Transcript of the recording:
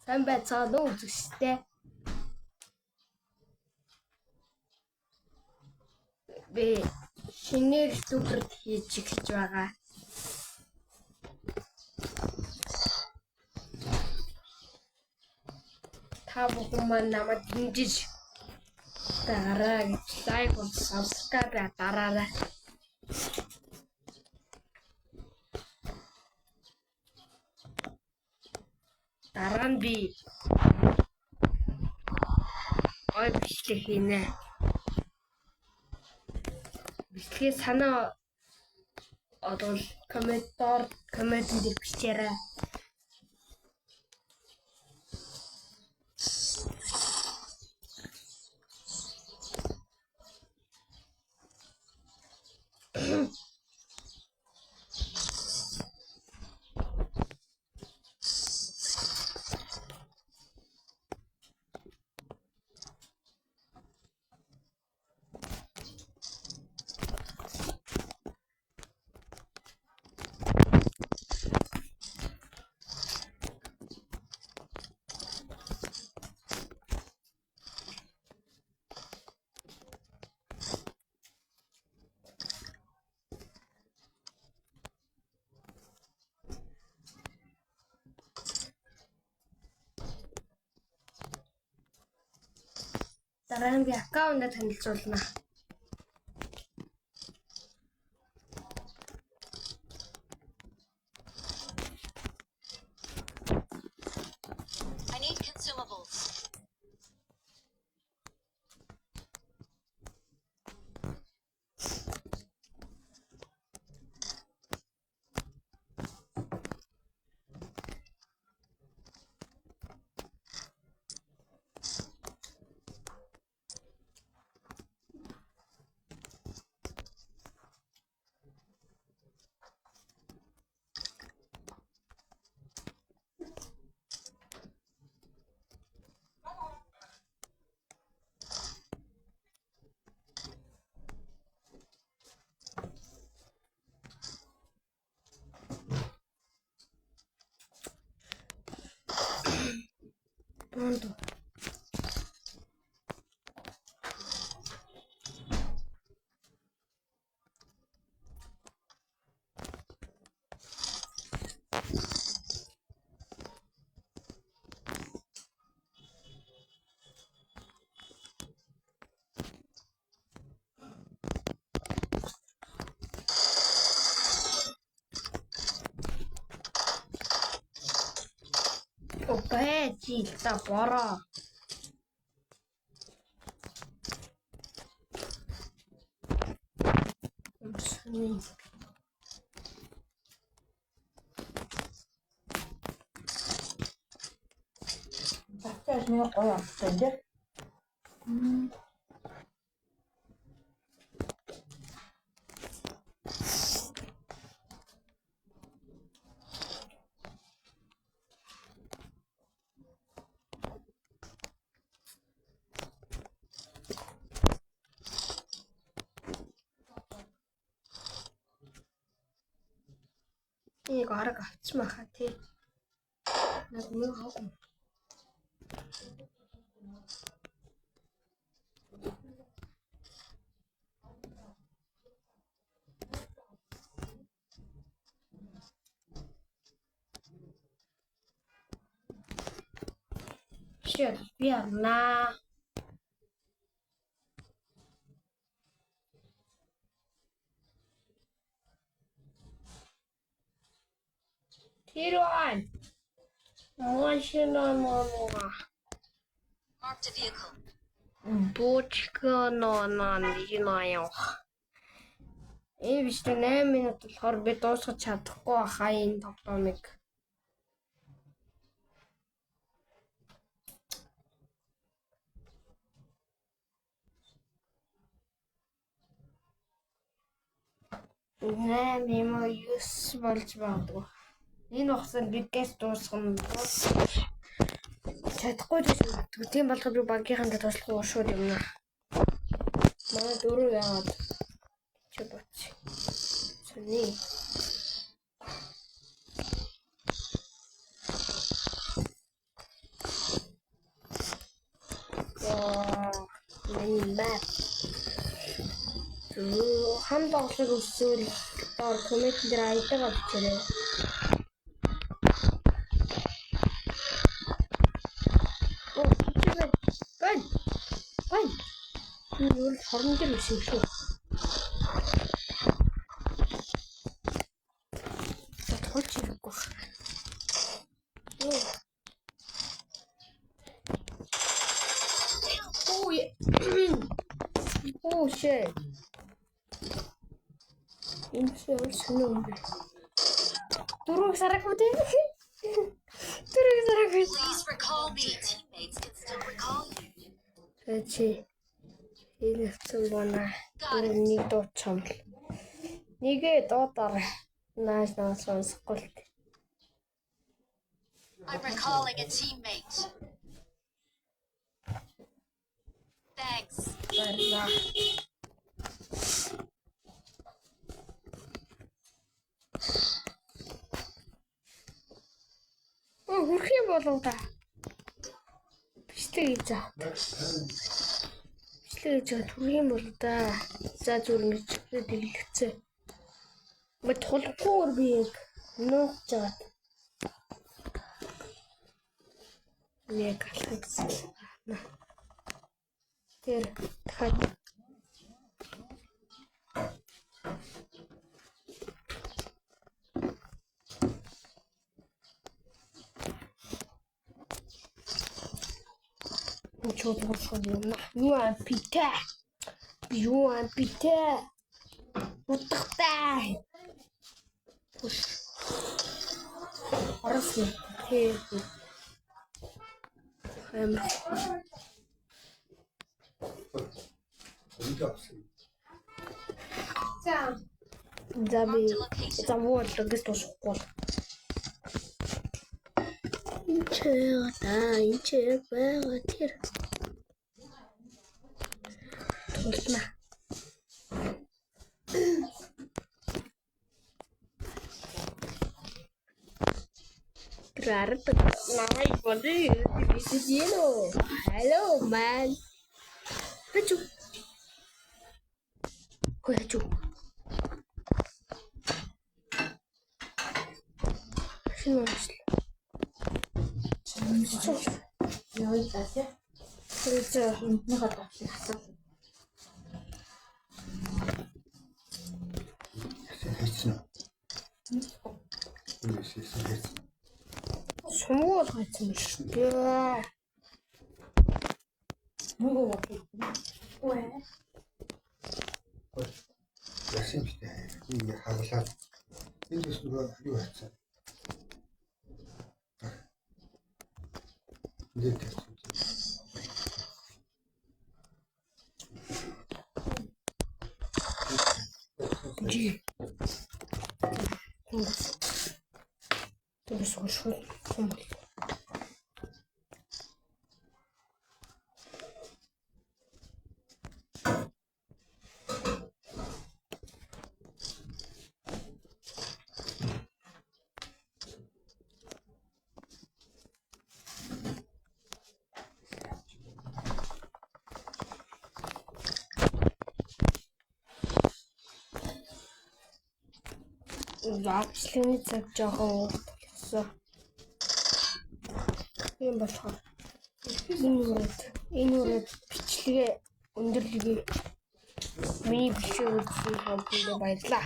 Сайн байцгаана уу үзэгчдээ. Би шинээр YouTube хийж эхэлж байгаа. Та бүхэн маань намайг дэмжиж байгаарай гэж лайк болон subscribe дараарай. Дараа нь би ой бичлэг хийнэ. Бичлэгээ санаа одол коммент дээр бичээрэй. Дараа нь би аккаунтаа танилцуулна. I need consumables. Пронто. Окей, чилта бороо. Баттай нэг гоё амттай энэ. Энийг арга авчихмаа хаа тий. Наад нэг хав. Shit, би арнаа. Тэрвэн. Машина мама. Marked a vehicle. Бочка ноо. Энэ биш 8 минут болохоор би дуусгаж чадахгүй хаа энэ тоглоомыг. Нэ мимо юус болж байгаа. Энэ ухсанд би гэс дуусгана. Чадахгүй дээ. Тийм болохоор би багийнхандаа туслах уушгүй юмна. Манай дөрөв яагаад чи боц. Сони. тоглохыг хүсвэл доор коммент дээр айтайгаа бичээрэй. Оо, чичээ. Гэн. Энэ юу л хорон дээр биш юм шүү. Тохиолч хэрэггүй. Oh shit. Энэ шиг сонир юм бэ. Дөрөв сараг үгүй. Please recall me. Teammates can still recall you. Эцээ. Энэ хэвчэн бона. Нэг дууцсан. Нэгээ дуудаарай. Нааш сонсохгүй. I'm recalling a teammate. Thanks. Баярлалаа. Хөрх юм болов та. Бичлэг хийж аа. Бичлэг хийж хөрх юм бол да. За зүгээр мэдлээ дэглэгцээ. Мэд тулгуур би яг нуугч жаад. Яг алхагсан. Тэр дахиад чууд болсон юм. Юу ампита. Утгатай. Пуш. Арсан. Хээ. Заби. Замуул гэж тусахгүй. Инчээ байгаа тэр. Тулна. Claro, namai body. This is yellow. Hello, man. Hachu. Hachu. Şunu açtı. Яа яа. 그렇죠. 내가 다 했어. Хийсэн. Хийсэн. Сумгуул хайсан биш үү? Нөгөө бодлоо. Ой. Ясын битээ. Ийм хаглаад. Энэ дэс нөгөө юу хайсан. Ингээд хайсан. Жи. Ты слышал? Запислений цаг жоохон болсон. Ийм болохоор энэ үрээд бичлэгээ өндөрлөгийг миний бичиг үзсэн хамтдаа баярлаа.